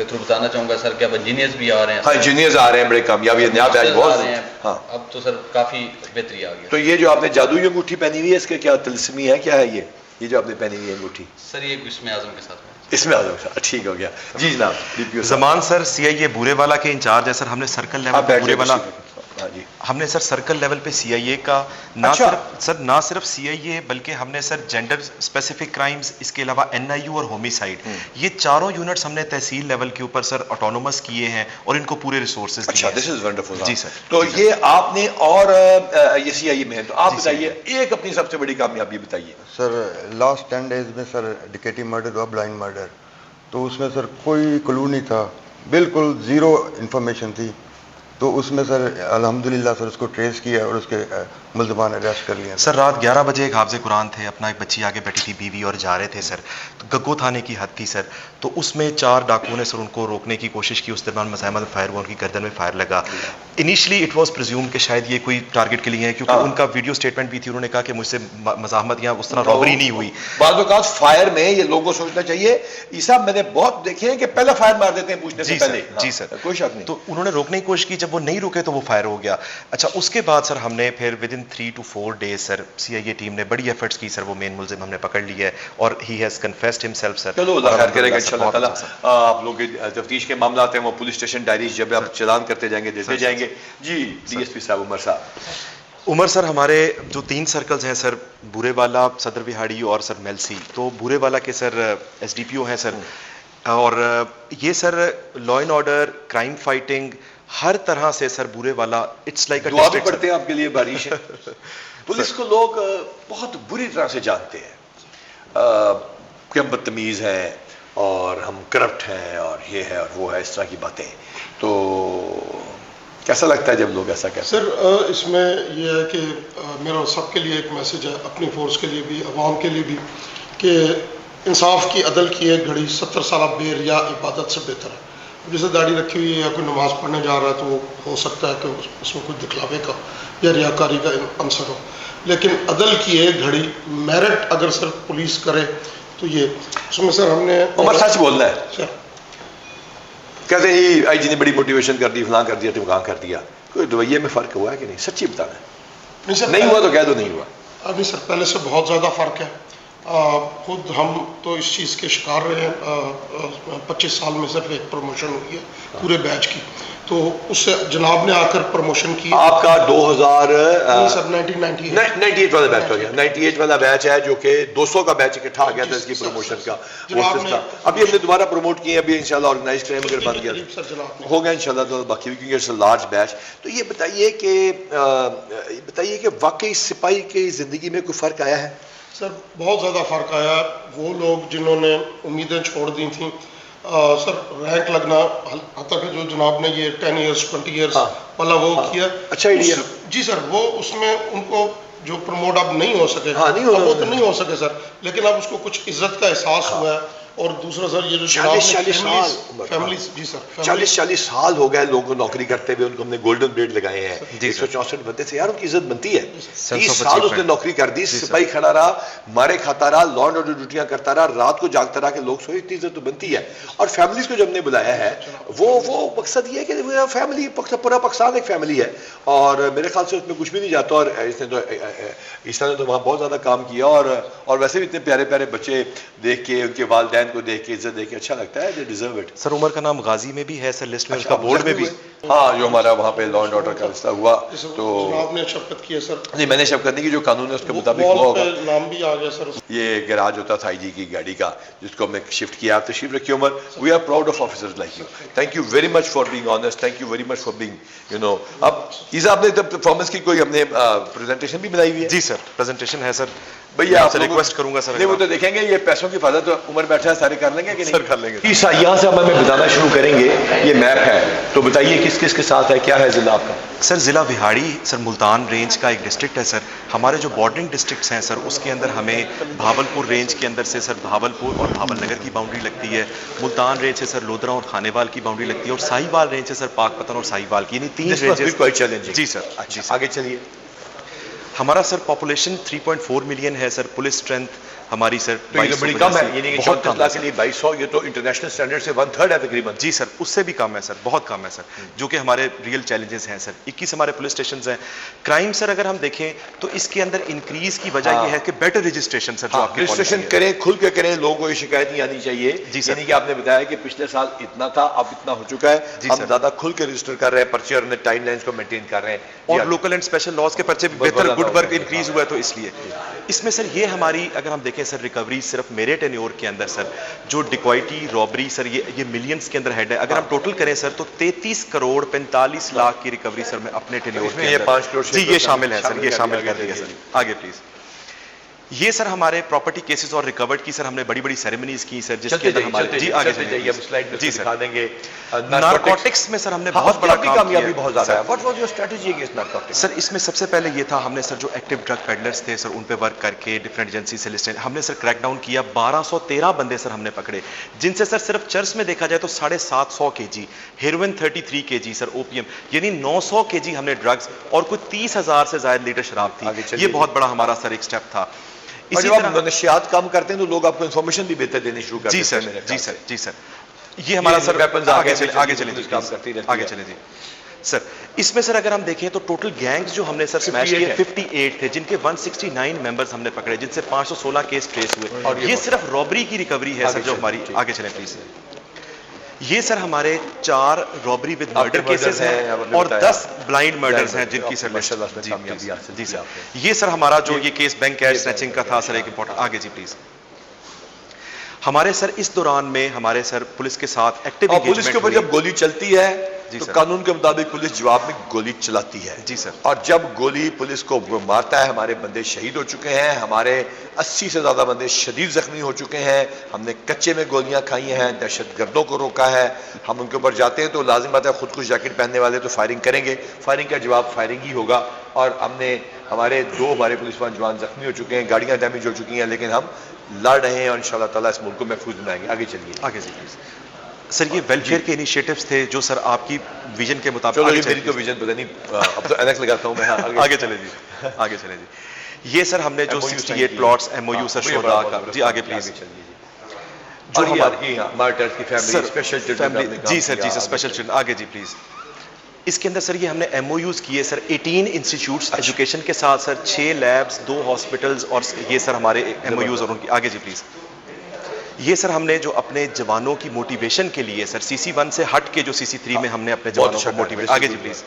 थ्रू बताना चाहूँगा सर कि अब इंजीनियर्स भी आ रहे हैं। हाँ इंजीनियर्स आ रहे हैं, बड़े कामयाबी नया बैच बहुत आ रहे हैं। हाँ अब तो सर काफ़ी बेहतरी आ गई। तो ये जो आपने जादुई अंगूठी पहनी हुई है, इसके क्या तिलस्मी है, क्या है ये जो आपने पहनी हुई है अंगूठी? सर ये इसमें आजम के साथ इसमें आजम के साथ, ठीक हो गया जी जनाब। जमान सर सीआईए बूरेवाला के इंचार्ज है सर। हमने सर्कल लेवल पे बूरेवाला, हमने सर सर्कल लेवल पे सीआईए का ना सिर्फ सीआईए बल्कि हमने सर जेंडर स्पेसिफिक क्राइम्स, इसके अलावा एनआईयू और होमिसाइड, ये चारों यूनिट्स हमने तहसील लेवल के ऊपर सर ऑटोनोमस किए हैं और इनको पूरे रिसोर्सेज दिए हैं। दिस इज वंडरफुल जी सर। तो ये आपने और ये सीआईए में है, तो आप बताइए एक अपनी सबसे बड़ी कामयाबी बताइए। सर लास्ट 10 डेज में सर डिकेटी मर्डर हुआ, ब्लाइंड मर्डर, तो उसमें सर कोई क्लू नहीं था, बिल्कुल ज़ीरो इन्फॉर्मेशन थी। तो उसमें सर अल्हम्दुलिल्लाह सर उसको ट्रेस किया और उसके मुलजमान अरेस्ट कर लिया। सर रात 11 बजे एक हाफिज़ कुरान थे, अपना एक बच्ची आगे बैठी थी बीवी और जा रहे थे सर, तो गग्गो थाने की हद थी सर, तो उसमें 4 डाकुओं ने सर उनको रोकने की कोशिश की। उस दौरान मज़ाहमत फायर हुआ, उनकी गर्दन में फायर लगा। इनिशियली इट वाज प्रिज्यूम कि शायद ये कोई टारगेट के लिए है, क्योंकि उनका वीडियो स्टेटमेंट भी थी, उन्होंने कहा कि मुझसे मज़ाहमत या उस तरह रॉबरी नहीं हुई। बाद औक़ात फायर में ये लोगों को सोचना चाहिए, ये साहब मैंने बहुत देखे हैं कि पहले फायर मार देते हैं पूछने से पहले। जी सर, कोई शक नहीं। तो उन्होंने रोकने की कोशिश की, जब वो नहीं रुके तो वो फायर हो गया। अच्छा, उसके बाद सर हमने फिर with in 3 to 4 days sir CIA team ने बड़ी एफर्ट्स की सर, वो मेन मुलजिम हमने पकड़ लिया है और he has confessed himself sir. चलो अल्लाह खैर करेगा इंशाल्लाह ताला। आप लोग के तफ्तीश के मामला हैं वो पुलिस स्टेशन डायरीज जब आप चलान करते जाएंगे देते जाएंगे। जी DSP साहब उमर साहब। उमर सर, हमारे जो 3 सर्कल्स हैं सर, बुरेवाला, सदर विहाड़ी और सर मेलसी, तो बुरेवाला के सर SDPO हैं सर, और ये sir law and order, crime fighting, हर तरह से sir Burewala it's like a दुआ भी पढ़ते हैं आपके लिए, बारिश है। पुलिस को लोग बहुत बुरी तरह से जानते हैं कि हम बदतमीज़ हैं और हम करप्ट हैं और ये है और वो है, इस तरह की बातें। तो कैसा लगता है जब लोग ऐसा कहते हैं? सर इसमें यह है कि मेरा सबके लिए एक मैसेज है, अपनी फोर्स के लिए भी, अवाम के लिए भी, कि इंसाफ की अदल की एक घड़ी 70 साल बेर या इबादत से बेहतर है। जैसे दाढ़ी रखी हुई है या कोई नमाज़ पढ़ने जा रहा है तो हो सकता है कि उसमें कोई दिखलावे का या रियाकारी का अंसर हो, लेकिन अदल की एक घड़ी मेरिट अगर सर पुलिस करे तो ये उसमें सर हमने उमर सच बोलना है सर। कहते हैं जी IG ने बड़ी मोटिवेशन कर दी, फलां कर दिया, टिमकान कर दिया। कोई रवैये में फ़र्क हुआ है कि नहीं? सच्ची बताना है। नहीं हुआ तो कह दो नहीं हुआ। अभी सर पहले से बहुत ज़्यादा फ़र्क है। खुद हम तो इस चीज़ के शिकार रहे हैं। 25 साल में सिर्फ एक प्रमोशन हुई है पूरे बैच की, तो उससे जनाब ने आकर प्रमोशन की। आपका 1998 वाला बैच हो गया। 98 वाला बैच है जो कि 200 का बैच इकट्ठा आ गया था इसकी प्रमोशन का। अभी हमने दोबारा प्रमोट किए, अभी इंशाल्लाह ऑर्गेनाइज क्राइम अगर बन गया होगा इंशाल्लाह तो बाकी, क्योंकि इट्स अ लार्ज बैच। तो ये बताइए कि वाकई सिपाही की ज़िंदगी में कोई फ़र्क आया है? सर बहुत ज़्यादा फ़र्क आया। वो लोग जिन्होंने उम्मीदें छोड़ दी थी, सर रैंक लगना, हत्ता कि जो जनाब ने ये 10 ईयर्स 20 ईयर्स वाला वो किया, अच्छा आइडिया। जी सर, वो उसमें उनको जो प्रमोट अब नहीं हो सके, वो तो नहीं हो सके सर, लेकिन अब उसको कुछ इज्जत का एहसास हुआ है। और दूसरा सर ये जो 40 साल हो गए लोगों को नौकरी करते हुए, उनको हमने गोल्डन ब्रेड लगाए हैं। 164 बनते थे यार, उनकी इज्जत बनती है। 30 साल उसने नौकरी कर दी, सिपाही खड़ा रहा, मारे खाता रहा, लॉ एंड ऑर्डर ड्यूटियां करता रहा, रात को जागता रहा कि लोग सोए, इतनी इज्जत तो बनती है। और फैमिलीज को जो हमने बुलाया है वो मकसद ये है कि फैमिली, पूरा पाकिस्तान एक फैमिली है और मेरे ख्याल से उसमें कुछ भी नहीं जाता। और इसने तो वहाँ बहुत ज़्यादा काम किया और वैसे भी इतने प्यारे प्यारे बच्चे देख के, उनके वालिदैन को देख के, इज्जत देख के अच्छा लगता है। They deserve it. Sir Umar का नाम गाजी में भी है सर, लिस्ट में उसका बोर्ड में भी। हाँ, जो हमारा वहाँ पे लॉ एंड ऑर्डर का रिश्ता हुआ तो आपने शपथ की है सर? नहीं, मैंने शपथ नहीं की, जो कानून है उसके मुताबिक हुआ होगा। नाम भी आ गया सर। ये गैराज होता था IG की गाड़ी का, जिसको हमने शिफ्ट किया। आप तशरीफ रखिए Umar. We are proud of officers like you. Thank you very much for being honest, thank you very much for being अब ईज़ा आपने परफॉर्मेंस की कोई हमने प्रेजेंटेशन भी बनाई हुई है? जी सर, प्रेजेंटेशन है सर। भैया आपसे रिक्वेस्ट करूंगा सर। नहीं, वो तो देखेंगे, ये पैसों की हिफाजत तो उमर बैठा है, सारे कर लेंगे कि नहीं? सर कर लेंगे। यहाँ से हमें बताना शुरू करेंगे। ये मैप है, तो बताइए किस किस के साथ है, क्या है जिला आपका? सर ज़िला विहाड़ी सर मुल्तान रेंज का एक डिस्ट्रिक्ट है सर। हमारे जो बॉर्डरिंग डिस्ट्रिक्ट्स हैं सर, उसके अंदर हमें भावलपुर रेंज के अंदर से सर भावलपुर और भावलनगर की बाउंड्री लगती है। मुल्तान रेंज से सर लोधरा और खानेवाल की बाउंड्री लगती है, और साहिवाल रेंज से सर पाकपतन और साहिवाल की, यानी 3 रेंजेस। जी सर। अच्छा, आगे चलिए। हमारा सर पॉपुलेशन 3.4 मिलियन है सर। पुलिस स्ट्रेंथ हमारी सर तो ये बड़ी कम है, यानी कि 34 लाख के लिए 2200, ये तो इंटरनेशनल स्टैंडर्ड से 1/3 है तकरीबन। जी सर, उससे भी कम है सर, बहुत कम है सर, जो कि हमारे रियल चैलेंजेस हैं सर। 21 हमारे पुलिस स्टेशन हैं। क्राइम सर अगर हम देखें तो इसके अंदर इंक्रीज की वजह यह है कि बेटर रजिस्ट्रेशन सर, जो आपके रजिस्ट्रेशन करें, खुल के करें, लोगों को ये शिकायत नहीं आनी चाहिए। जी सर, यानी कि आपने बताया कि पिछले साल इतना था, अब इतना हो चुका है, हम ज्यादा खुल के रजिस्टर कर रहे हैं पर्चे और टाइम लाइन्स को मेंटेन कर रहे हैं, और लोकल एंड स्पेशल लॉज के पर्चे बेहतर, गुड वर्क इंक्रीज हुआ है। तो इसलिए इसमें सर ये हमारी अगर हम देखें सर, रिकवरी सिर्फ मेरे टेन्योर के अंदर सर, जो डिक्वाइटी रॉबरी सर, ये मिलियंस के अंदर हेड है। अगर हम टोटल करें सर तो 33 करोड़ 45 लाख की रिकवरी सर मैं अपने टेन्योर में, ये 5 करोड़ जी ये शामिल है सर, ये शामिल कर दिया सर। आगे प्लीज। ये सर हमारे प्रॉपर्टी केसेस और रिकवर्ड की सर हमने बड़ी बड़ी सेरेमनीज की सर, जिसके अंदर हमारे जी आगे जाइए, हम स्लाइड में जी दिखा देंगे। नारकोटिक्स में सर हमने बहुत बड़ा काम कामयाबी किया बहुत ज्यादा है। What was your strategy against narcotics? Sir इसमें सबसे पहले ये था, हमने सर जो एक्टिव ड्रग पेडलर्स थे सर उन पे वर्क करके डिफरेंट एजेंसी से लिस्ट हमने सर क्रैकडाउन किया। 1213 बंदे सर हमने पकड़े, जिनसे सर सिर्फ चर्च में देखा जाए तो 750 kg हेरोइन, 33 kg सर ओपीएम, यानी 900 kg हमने ड्रग्स और कुछ 30,000 से ज्यादा लीटर शराब थी। ये बहुत बड़ा हमारा सर एक स्टेप था। इसी तरह नशियात कम करते हैं तो लोग आपको इंफॉर्मेशन भी बेहतर देने शुरू करते हैं। जी सर, जी सर, जी सर। ये हमारा सर आगे चले आगे चले जी सर। इसमें सर अगर हम देखें तो टोटल गैंग्स जो हमने सर स्मैश किए 58 थे, जिनके 169 मेंबर्स हमने पकड़े, जिनसे 516 केस ट्रेस हुए। और ये सिर्फ रॉबरी की रिकवरी है सर जो हमारी। आगे चलें प्लीज। ये सर हमारे 4 रॉबरी विद मर्डर केसेस हैं और 10 ब्लाइंड मर्डर्स हैं जिनकी सर जी सर। ये सर हमारा जो ये केस बैंक कैश स्नैचिंग का था सर एक इंपॉर्टेंट। आगे जी प्लीज। हमारे सर इस दौरान में हमारे सर पुलिस के साथ एक्टिव और पुलिस के ऊपर जब गोली चलती है तो कानून के मुताबिक पुलिस जवाब में गोली चलाती है। जी सर। और जब गोली पुलिस को मारता है, हमारे बंदे शहीद हो चुके हैं, हमारे 80 से ज्यादा बंदे शदीद जख्मी हो चुके हैं। हमने कच्चे में गोलियां खाई हैं, दहशतगर्दों को रोका है। हम उनके ऊपर जाते हैं तो लाजिम बात है खुद कुछ जैकेट पहनने वाले तो फायरिंग करेंगे, फायरिंग का जवाब फायरिंग ही होगा। और हमने हमारे 2 हमारे पुलिस वाले जवान जख्मी हो चुके हैं, गाड़ियां डैमेज हो चुकी हैं, लेकिन हम लड़ रहे हैं और इंशाल्लाह ताला इस मुल्क को महफूज बनाएंगे। आगे चलिए। आगे जी प्लीज। सर ये वेलफेयर के इनिशिएटिव्स थे जो सर आपकी विजन के मुताबिक। चलो मेरी तो विजन पता नहीं, अब तो एनएक्स लगाता हूं मैं। आगे चले जी, आगे चले जी। ये सर हमने जो 68 प्लॉट्स एमओयू सर शोधा का जी आगे प्लीज। जो हमारी मार्टर्स की फैमिली स्पेशल चिल्ड्रन जी सर, जी सर स्पेशल चिल्ड्रन। आगे जी प्लीज। इसके अंदर सर ये हमने एमओयूज किए सर 18 इंस्टीट्यूट्स एजुकेशन के साथ सर 6 लैब्स, 2 हॉस्पिटल्स और ये सर हमारे एमओयूज और उनकी। आगे जी प्लीज। ये सर हमने जो अपने जवानों की मोटिवेशन के लिए सर CC1 से हट के जो CC3 में हमने अपने जवानों को मोटिवेट। आगे जी प्लीज।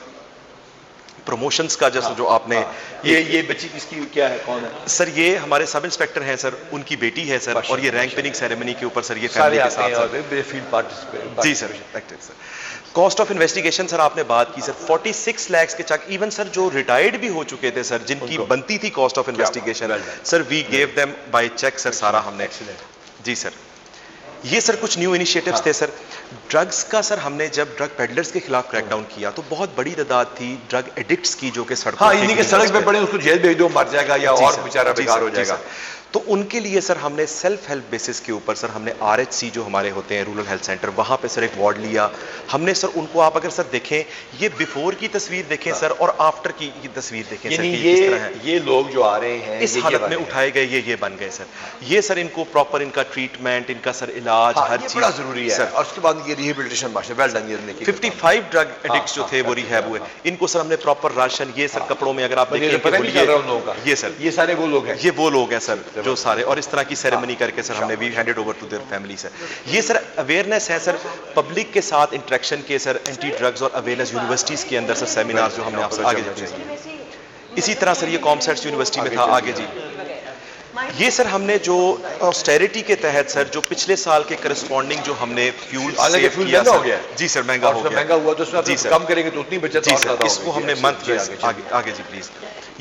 प्रमोशंस का जैसे जो आपने ये बच्ची किसकी क्या है, कौन है सर? ये हमारे सब इंस्पेक्टर हैं सर, उनकी बेटी है सर, और ये रैंक पिनिंग सेरेमनी के ऊपर सर ये फैमिली के साथ फील्ड पार्टिसिपेट। जी sir, sir. Cost of investigation sir आपने बात की सर 46 लाख के चक। इवन सर जो रिटायर्ड भी हो चुके थे सर, जिनकी बनती थी cost of investigation sir, we gave them by cheque sir, सारा हमने। जी सर। ये सर कुछ न्यू इनिशिएटिव्स थे सर। ड्रग्स का सर हमने जब ड्रग पेडलर्स के खिलाफ क्रैकडाउन किया तो बहुत बड़ी तादाद थी ड्रग एडिक्ट्स की जो कि सड़कों के सड़क पे पड़े, उसको जेल भेज दो, मर जाएगा या और बेचारा बेकार हो जाएगा। तो उनके लिए सर हमने सेल्फ हेल्प बेसिस के ऊपर सर हमने RHC जो हमारे होते हैं रूरल हेल्थ सेंटर, वहाँ पे सर एक वार्ड लिया हमने सर। उनको आप अगर सर देखें, ये बिफोर की तस्वीर देखें सर और आफ्टर की तस्वीर देखें सर, ये किस तरह है। ये लोग जो आ रहे हैं इस हालत में उठाए गए, ये बन गए सर। ये सर इनको प्रॉपर इनका ट्रीटमेंट, इनका सर इलाज, हर चीज बड़ा जरूरी है। और उसके बाद ये rehabilitation master well done. 55 drug addicts जो थे वो रिहैब हुए। इनको सर हमने प्रॉपर राशन, ये सर कपड़ों में अगर आप देखें, ये सर ये सारे वो लोग हैं, ये वो लोग हैं सर जो सारे, और इस तरह की सेरेमनी करके सर हमने we handed over to their family sir. ये सर अवेयरनेस है सर, पब्लिक के साथ इंटरेक्शन के सर, एंटी ड्रग्स और अवेयरनेस यूनिवर्सिटीज के अंदर सर सेमिनार जो हमने आपसे आगे जाते। इसी तरह सर ये कॉमसेट्स यूनिवर्सिटी में था। आगे जी। ये सर हमने जो ऑस्टेरिटी के तहत सर जो पिछले साल के करस्पॉन्डिंग जो हमने फ्यूल महंगा हो गया। जी सर, महंगा हो गया। महंगा हुआ तो उसमें कम करेंगे तो उतनी बचत जी सर। इसको हमने मंथ आगे जी प्लीज।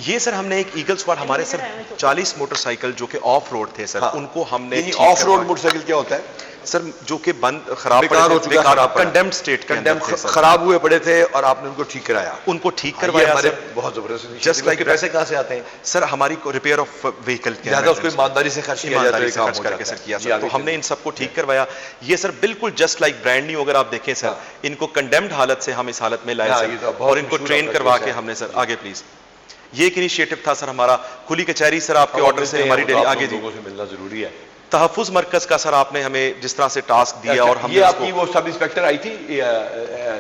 ये सर हमने एक ईगल स्क्वाड, हमारे सर 40 मोटरसाइकिल जो कि ऑफ रोड थे सर, उनको हमने ऑफ रोड मोटरसाइकिल क्या होता है सर? जो कि बंद खराब हो चुका, कंडेम्ड स्टेट के अंदर थे, खराब हुए पड़े थे और आपने उनको ठीक कराया। उनको ठीक करवाया सर। बहुत जबरदस्त। जस्ट लाइक पैसे कहां से आते हैं सर? हमारी रिपेयर ऑफ व्हीकल के अंदर उसको ईमानदारी से खर्च किया जाता है, खर्च करके सर किया सर। तो हमने इन सबको ठीक करवाया। ये सर बिल्कुल जस्ट लाइक ब्रांड न्यू, अगर आप देखें सर, इनको कंडेम्ड हालत से हम इस हालत में लाए सर, और इनको ट्रेन करवा के हमने सर। आगे प्लीज। ये एक इनिशिएटिव था सर हमारा। खुली कचहरी सर आपके ऑर्डर से हमारी डेली। आगे जी। लोगों से मिलना जरूरी है। तहफ़्फ़ुज़ मरकज का सर आपने हमें जिस तरह से टास्क दिया, और हमने ये आपकी वो सब इंस्पेक्टर आई थी,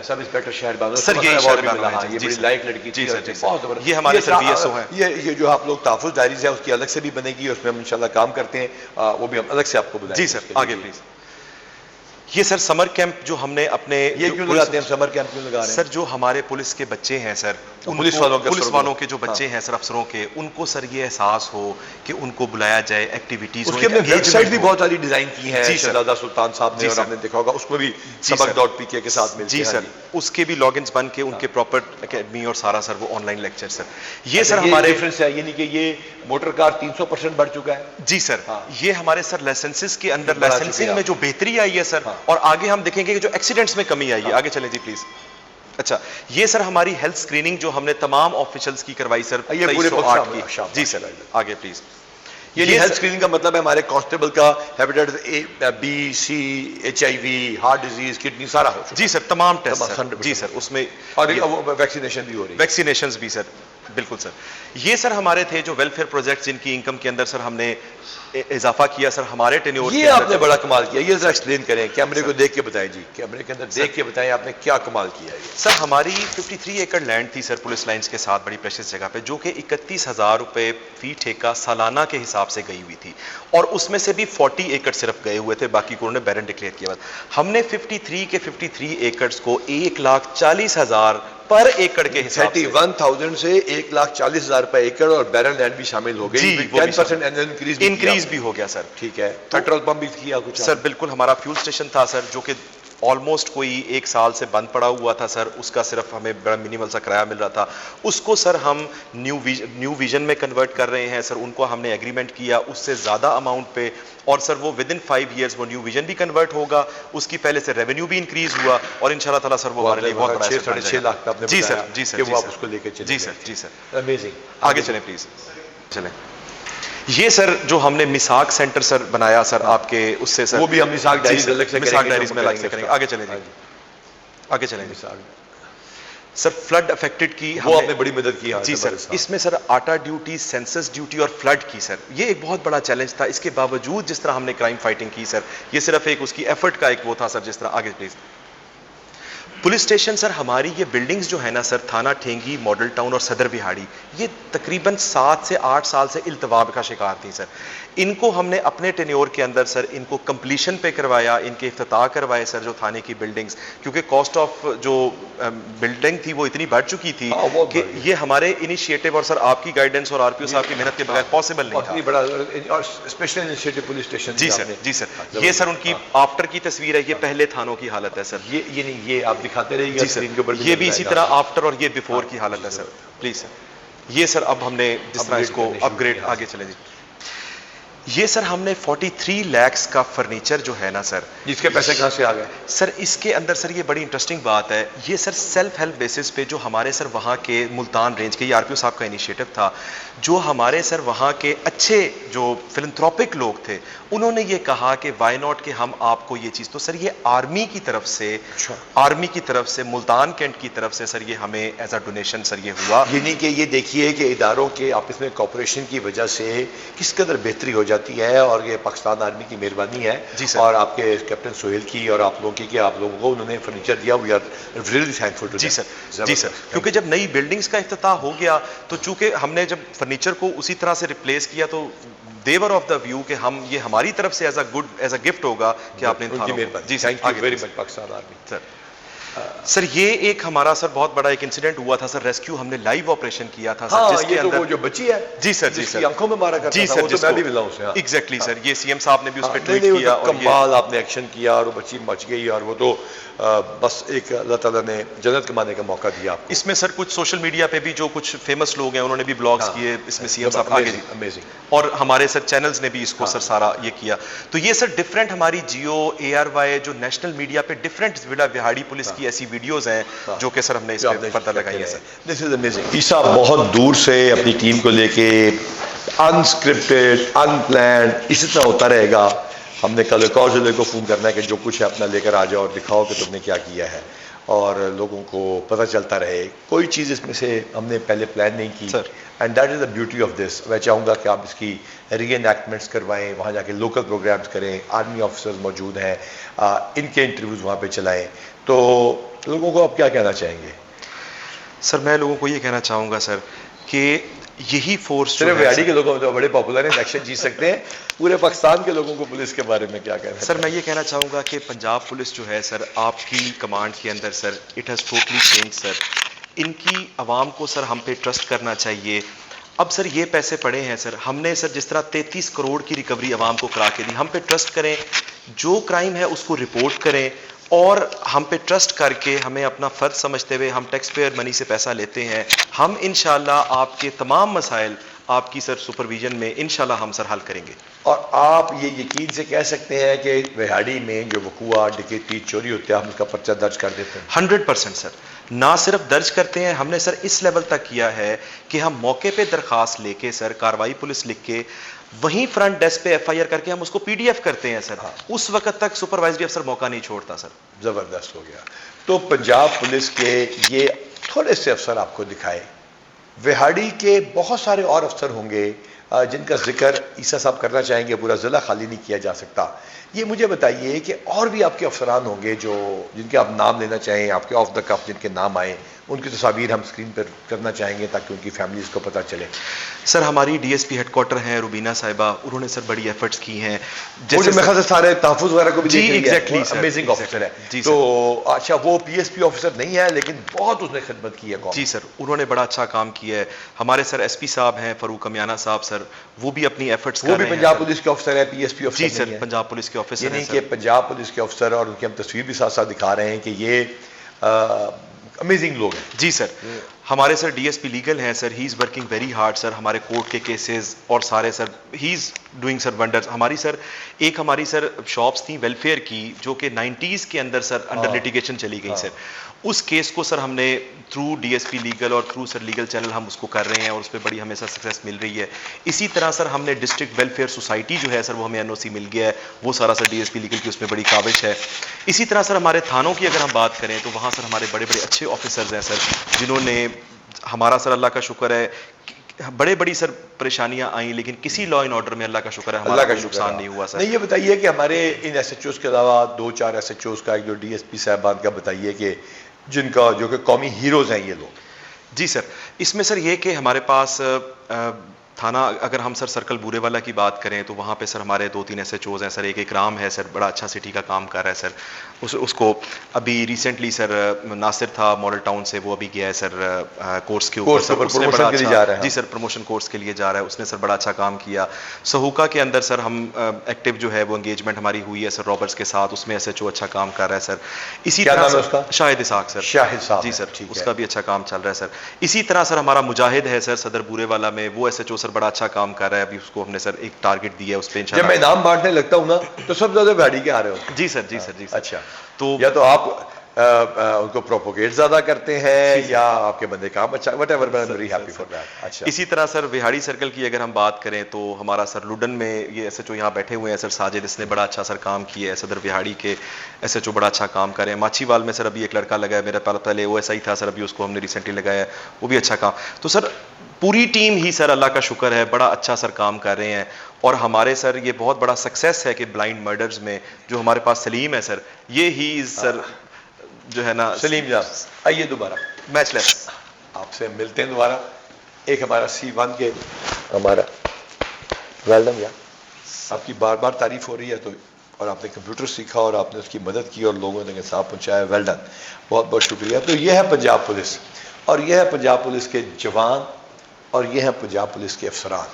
सब इंस्पेक्टर शहरबानो सर, ये शहरबानो है ये बड़ी लायक लड़की जी सर, बहुत जबरदस्त। ये हमारे सर VSO हैं। ये जो आप लोग तहफ़्फ़ुज़ डायरीज़ है उसकी अलग से भी बनेगी, उसमें हम इंशाल्लाह काम करते हैं, वो भी हम अलग से आपको बताएंगे। जी सर, आगे प्लीज। ये सर समर कैंप जो हमने अपने ये क्यों लगाते हैं, समर कैंप क्यों लगा रहे हैं? सर जो हमारे पुलिस के बच्चे हैं सर, पुलिस वालों के जो बच्चे हैं सर, अफसरों के, उनको सर ये एहसास हो कि उनको बुलाया जाए, एक्टिविटीज उसके हमने वेबसाइट भी बहुत सारी डिजाइन की है शहजादा सुल्तान साहब ने, और आपने देखा होगा उसमें भी सबक.pk के साथ मिलके जी सर, उसके भी लॉगिन्स बन के उनके प्रॉपर एकेडमी और सारा सर वो ऑनलाइन लेक्चर सर। ये सर हमारे डिफरेंस है, यानी कि ये मोटर कार 300% बढ़ चुका है। जी सर, ये हमारे सर लाइसेंसेस के अंदर लाइसेंसिंग में जो बेहतरी आई है सर, और आगे हम देखेंगे कि जो एक्सीडेंट्स में कमी आई है। आगे चलें जी प्लीज। अच्छा, ये सर हमारी हेल्थ स्क्रीनिंग जो हमने तमाम ऑफिशियल्स की करवाई सर, ये पूरे 2308 की। जी सर, आगे प्लीज। ये हेल्थ स्क्रीनिंग का मतलब है हमारे कांस्टेबल का hepatitis A, B, C, HIV, heart disease, kidney सारा हो चुका। जी सर, तमाम टेस्ट जी सर, उसमें और वैक्सीनेशन भी हो रही है। वैक्सीनेशंस भी सर, बिल्कुल सर। ये सर हमारे थे जो वेलफेयर प्रोजेक्ट जिनकी इनकम के अंदर सर हमने इजाफा किया सर हमारे टेन्योर। ये आपने बड़ा कमाल किया, ये जरा एक्सप्लेन करें, कैमरे को देख के बताएं जी, कैमरे के अंदर देख के बताएं आपने क्या कमाल किया है। सर हमारी 53 एकड़ लैंड थी सर पुलिस लाइंस के साथ, बड़ी प्रेशियस जगह पे, जो कि 31,000 रुपए फी ठेका सालाना के हिसाब से गई हुई थी, और उसमें से भी 40 एकड़ सिर्फ गए हुए थे, बाकी को उन्होंने बैरन डिक्लेयर किया। हमने 53 एकड़ को 1,40,000 पर एकड़ के हिसाब से 31,000 से 1,40,000 रुपए एकड़ और बैरन लैंड भी शामिल हो गई। 10% एनुअल इंक्रीज भी हो गया सर। ठीक है, पेट्रोल पंप भी किया कुछ सर? बिल्कुल, हमारा फ्यूल स्टेशन था सर जो कि ऑलमोस्ट कोई 1 साल से बंद पड़ा हुआ था सर, उसका सिर्फ हमें बड़ा मिनिमल सा किराया मिल रहा था, उसको सर हम न्यू विजन में कन्वर्ट कर रहे हैं सर। उनको हमने एग्रीमेंट किया उससे ज़्यादा अमाउंट पे, और सर वो विद इन 5 ईयर्स वो न्यू विजन भी कन्वर्ट होगा, उसकी पहले से रेवेन्यू भी इंक्रीज हुआ, और इंशाल्लाह ताला सर वो हमारे लिए बहुत बड़ा 6.5 लाख का आपने जी सर, जी सर, वो आप उसको लेके चले। जी सर, जी सर, अमेजिंग। आगे चलें प्लीज, चलें। ये सर जो हमने मिसाक सेंटर सर बनाया सर आपके, उससे सर वो भी हम मिसाक डायरीज में लाइक से करेंगे। आगे चलें जी, आगे चलें। सर फ्लड अफेक्टेड की वो आपने बड़ी मदद की। जी सर, इसमें सर आटा ड्यूटी, सेंसस ड्यूटी और फ्लड की सर, ये एक बहुत बड़ा चैलेंज था। इसके बावजूद जिस तरह हमने क्राइम फाइटिंग की सर, ये सिर्फ एक उसकी एफर्ट का एक वो था सर, जिस तरह। आगे प्लीज। पुलिस स्टेशन सर हमारी ये बिल्डिंग्स जो है ना सर, थाना ठेंगी, मॉडल टाउन और सदर बिहाड़ी, ये तकरीबन 7 से 8 साल से इल्तवाब का शिकार थी सर। इनको हमने अपने टेन्योर के अंदर सर इनको कंप्लीशन पे करवाया, इनके इफ्तिताह करवाए सर जो थाने की बिल्डिंग्स, क्योंकि कॉस्ट ऑफ जो बिल्डिंग थी वो इतनी बढ़ चुकी थी कि ये हमारे इनिशिएटिव और सर आपकी गाइडेंस और आरपीओ साहब की मेहनत के बगैर पॉसिबल नहीं था। बड़ा स्पेशल इनिशिएटिव पुलिस स्टेशन। जी सर, जी सर। ये सर उनकी आफ्टर की तस्वीर है, ये पहले थानों की हालत है सर। ये नहीं, ये आप दिखाते रहिएगा स्क्रीन के ऊपर। ये भी इसी तरह आफ्टर और ये बिफोर की हालत है सर, प्लीज सर। ये सर अब हमने जिस तरह इसको अपग्रेड, आगे चले जी। ये सर हमने 43 लाख का फर्नीचर जो है ना सर, जिसके पैसे कहां से आ गए सर? इसके अंदर सर ये बड़ी इंटरेस्टिंग बात है, ये सर सेल्फ हेल्प बेसिस पे जो हमारे सर वहाँ के मुल्तान रेंज के, ये आरपीओ साहब का इनिशिएटिव था, जो हमारे सर वहाँ के अच्छे जो फिलंथ्रोपिक लोग थे, उन्होंने ये कहा कि वाई नॉट कि हम आपको ये चीज़, तो सर ये आर्मी की तरफ से मुल्तान कैंट की तरफ से सर ये हमें एज अ डोनेशन सर ये हुआ। यानी कि ये देखिए कि इदारों के आपस में कॉपरेशन की वजह से किस कदर बेहतरी हो जाती है, और ये पाकिस्तान आर्मी की मेहरबानी है जी सर, और आपके कैप्टन सोहेल की और आप लोगों की कि आप लोगों को उन्होंने फर्नीचर दिया। We are really thankful to जी सर, जी सर। क्योंकि जब नई बिल्डिंग्स का इफ्तिताह हो गया तो चूंकि हमने जब फर्नीचर को उसी तरह से रिप्लेस किया तो देवर ऑफ द व्यू कि हम ये हमारी तरफ से एज अ गिफ्ट होगा कि आपने जी thank you very much Pakistan army sir. Sir ये एक हमारा सर बहुत बड़ा एक इंसिडेंट हुआ था सर, रेस्क्यू हमने लाइव ऑपरेशन किया था सर, जिसके अंदर वो जो बच्ची है जी सर, जी सर, आंखों में मारा करता जी था, सर, वो तो मैं भी मिला उससे। एग्जैक्टली सर, ये सीएम साहब ने भी उस पर ट्वीट किया और कमाल आपने एक्शन किया और वो बच्ची बच गई, और वो तो बस एक अल्लाह ताला ने जन्नत कमाने का मौका दिया आपको। इसमें सर कुछ सोशल मीडिया पे भी जो कुछ फेमस लोग हैं उन्होंने भी ब्लॉग्स किए, इसमें सीएम साहब आगे अमेजिंग, और हमारे सर चैनल्स ने भी इसको सर सारा ये किया। तो ये सर डिफरेंट हमारी जियो ARY जो नेशनल मीडिया पे डिफरेंट बिहाड़ी पुलिस की ऐसी वीडियोस हैं जो कि सर हमने इस पे पर्दा लगाई है सर। This is amazing. ईसा बहुत दूर से अपनी टीम को लेके अनस्क्रिप्टेड अनप्लान्ड इसी तरह होता रहेगा। हमने कल एक और जिले को फ़ोन करना है कि जो कुछ है अपना लेकर आ जाओ और दिखाओ कि तुमने क्या किया है, और लोगों को पता चलता रहे। कोई चीज़ इसमें से हमने पहले प्लान नहीं की, and that is the beauty of this. मैं चाहूँगा कि आप इसकी री-एनैक्टमेंट्स करवाएं, वहाँ जाके लोकल प्रोग्राम्स करें, आर्मी ऑफिसर्स मौजूद हैं, इनके इंटरव्यूज़ वहाँ पे चलाएं। तो लोगों को आप क्या कहना चाहेंगे? सर मैं लोगों को ये कहना चाहूँगा सर कि यही फोर्स सिर्फ विहाड़ी के लोगों में तो बड़े पॉपुलर हैं, इलेक्शन जीत सकते हैं, पूरे पाकिस्तान के लोगों को पुलिस के बारे में क्या कहना है? सर मैं ये कहना चाहूँगा कि पंजाब पुलिस जो है सर आपकी कमांड के अंदर sir it has totally change sir. इनकी आवाम को सर हम पे ट्रस्ट करना चाहिए। अब सर ये पैसे पड़े हैं सर, हमने सर जिस तरह 33 करोड़ की रिकवरी आवाम को करा के दी, हम पे ट्रस्ट करें, जो क्राइम है उसको रिपोर्ट करें और हम पे ट्रस्ट करके हमें अपना फ़र्ज समझते हुए हम टैक्स पेयर मनी से पैसा लेते हैं। हम इंशाल्लाह आपके तमाम मसाइल आपकी सर सुपरविजन में इंशाल्लाह हम सर हल करेंगे। और आप ये यकीन से कह सकते हैं कि विहाड़ी में जो वकूआ डकैती चोरी होती है हम उसका पर्चा दर्ज कर देते हैं? 100% सर, ना सिर्फ दर्ज करते हैं, हमने सर इस लेवल तक किया है कि हम मौके पे दरखास्त लेके सर कार्रवाई पुलिस लिख के वहीं फ्रंट डेस्क पे FIR करके हम उसको PDF करते हैं सर। उस वक्त तक सुपरवाइजरी अफसर मौका नहीं छोड़ता सर। ज़बरदस्त हो गया। तो पंजाब पुलिस के ये थोड़े से अफसर आपको दिखाए, विहाड़ी के बहुत सारे और अफसर होंगे जिनका जिक्र ईसा साहब करना चाहेंगे, पूरा ज़िला खाली नहीं किया जा सकता। ये मुझे बताइए कि और भी आपके अफसरान होंगे जो जिनके आप नाम लेना चाहें, आपके ऑफ द कफ जिनके नाम आए, उनकी तस्वीर हम स्क्रीन पर करना चाहेंगे ताकि उनकी फैमिलीज को पता चले। सर हमारी DSP हेडक्वार्टर हैं रुबीना साहिबा, उन्होंने सर बड़ी एफर्ट्स की हैं। जैसे मेरे ख्याल से सारे तहफ़्फ़ुज़ वगैरह को भी जी एग्जैक्टली अमेजिंग ऑफिसर है। जी तो अच्छा वो PSP ऑफिसर नहीं है लेकिन बहुत उसने खिदमत की है कौम। जी सर, उन्होंने बड़ा अच्छा काम किया है। हमारे सर SP साहब हैं फ़ारूक अमियाना साहब सर, वो भी अपनी एफर्ट्स कर रहे हैं। वो भी पंजाब पुलिस के ऑफिसर है, PSP ऑफिसर जी सर, पंजाब पुलिस के ऑफिसर हैं यानी कि पंजाब पुलिस के ऑफिसर, और उनकी हम तस्वीर भी साथ साथ दिखा रहे हैं कि ये अमेजिंग लोग हैं। जी सर, हमारे सर DSP लीगल हैं sir, he is working very hard sir, हमारे कोर्ट के केसेस और सारे sir he is doing sir wonders. हमारी सर एक हमारी सर शॉप्स थी वेलफेयर की जो कि 90s के अंदर सर अंडर लिटिगेशन चली गई सर, उस केस को सर हमने थ्रू DSP लीगल और थ्रू सर लीगल चैनल हम उसको कर रहे हैं और उस पर बड़ी हमें सर सक्सेस मिल रही है। इसी तरह सर हमने डिस्ट्रिक्ट वेलफेयर सोसाइटी जो है सर वो हमें NOC मिल गया है, वो सारा सर DSP लीगल की उसमें बड़ी काबिश है। इसी तरह सर हमारे थानों की अगर हम बात करें तो वहाँ सर हमारे बड़े बड़े अच्छे ऑफिसर्स हैं सर, जिन्होंने हमारा सर अल्लाह का शुक्र है बड़े बड़ी सर परेशानियां आई लेकिन किसी लॉ एंड ऑर्डर में अल्लाह का शुक्र है हमारा कोई नुकसान नहीं हुआ सर। नहीं, ये बताइए कि हमारे इन SHOs के अलावा 2-4 SHOs का एक जो DSP साहबान का बताइए कि जिनका जो कि कौमी हीरोज़ हैं ये लोग। जी सर, इसमें सर ये कि हमारे पास थाना अगर हम सर सर्कल बूरे वाला की बात करें तो वहाँ पे सर हमारे 2-3 SHOs हैं सर। एक इकराम है सर, बड़ा अच्छा सिटी का काम कर रहा है सर। उसको अभी रिसेंटली सर नासिर था मॉडल टाउन से, वो अभी गया है सर कोर्स के ऊपर सर, उसने बड़ा अच्छा जा रहा है। जी सर, प्रमोशन कोर्स के लिए जा रहा है, उसने सर बड़ा अच्छा काम किया। सहूका के अंदर सर हम एक्टिव जो है वो एंगेजमेंट हमारी हुई है सर रॉबर्ट्स के साथ, उसमें SHO अच्छा काम कर रहा है सर। इसी तरह उसका शाहिद इसाक सर, शाहिद साहब जी सर, उसका भी अच्छा काम चल रहा है सर। इसी तरह सर हमारा मुजाहिद है सर सदर बूरे वाला में, वो SHO सर बड़ा अच्छा काम कर रहा है। अभी उसको हमने सर एक टारगेट दिया है, उस पे इंशाल्लाह। जब मैं नाम बांटने लगता हूँ ना तो सब ज्यादा विहाड़ी के आ रहे हो। जी सर, जी सर, जी सर। अच्छा, तो या तो आप उनको प्रोपोगेट ज्यादा करते हैं या आपके बंदे काम अच्छा, whatever, I am very happy for that. अच्छा, इसी तरह सर विहाड़ी सर्कल की अगर हम बात करें तो हमारा सर लुडन में ये SHO यहाँ बैठे हुए हैं सर साजिद, इसने बड़ा अच्छा सर काम किया है। सदर विहाड़ी के SHO बड़ा अच्छा काम कर रहे हैं। माछीवाल में सर अभी एक लड़का लगा है, मेरा पहले OSI था सर, अभी उसको हमने रिसेंटली लगाया है, वो भी अच्छा काम। तो सर पूरी टीम ही सर अल्लाह का शुक्र है बड़ा अच्छा सर काम कर रहे हैं। और हमारे सर ये बहुत बड़ा सक्सेस है कि ब्लाइंड मर्डर्स में जो हमारे पास सलीम है सर, ये ही सर जो है ना सलीम जा आइए दोबारा मैचलेस आपसे मिलते हैं दोबारा। एक हमारा C1 के हमारा वेल डन यार, आपकी बार बार तारीफ हो रही है तो, और आपने कंप्यूटर सीखा और आपने उसकी मदद की और लोगों ने इंसाफ पहुंचाया, वेल डन, बहुत बहुत शुक्रिया। तो ये है पंजाब पुलिस, और ये है पंजाब पुलिस के जवान, और ये है पंजाब पुलिस के अफसरान।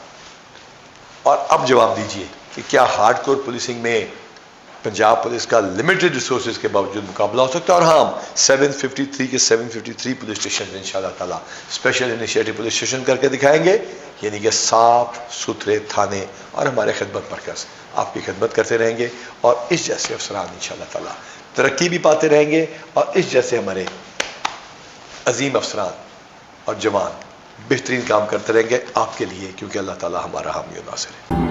और अब जवाब दीजिए कि क्या हार्डकोर पुलिसिंग में पंजाब पुलिस का लिमिटेड रिसोर्सेज के बावजूद मुकाबला हो सकता है? और हाँ, 753 के 753 पुलिस स्टेशन इंशाल्लाह ताला स्पेशल इनिशिएटिव पुलिस स्टेशन करके दिखाएंगे, यानी कि साफ सुथरे थाने, और हमारे खिदमत मरकज़ आपकी खिदमत करते रहेंगे, और इस जैसे अफसरान इंशाल्लाह ताला तरक्की भी पाते रहेंगे, और इस जैसे हमारे अजीम अफसरान और जवान बेहतरीन काम करते रहेंगे आपके लिए, क्योंकि अल्लाह ताला हमारा हामी और नासिर है।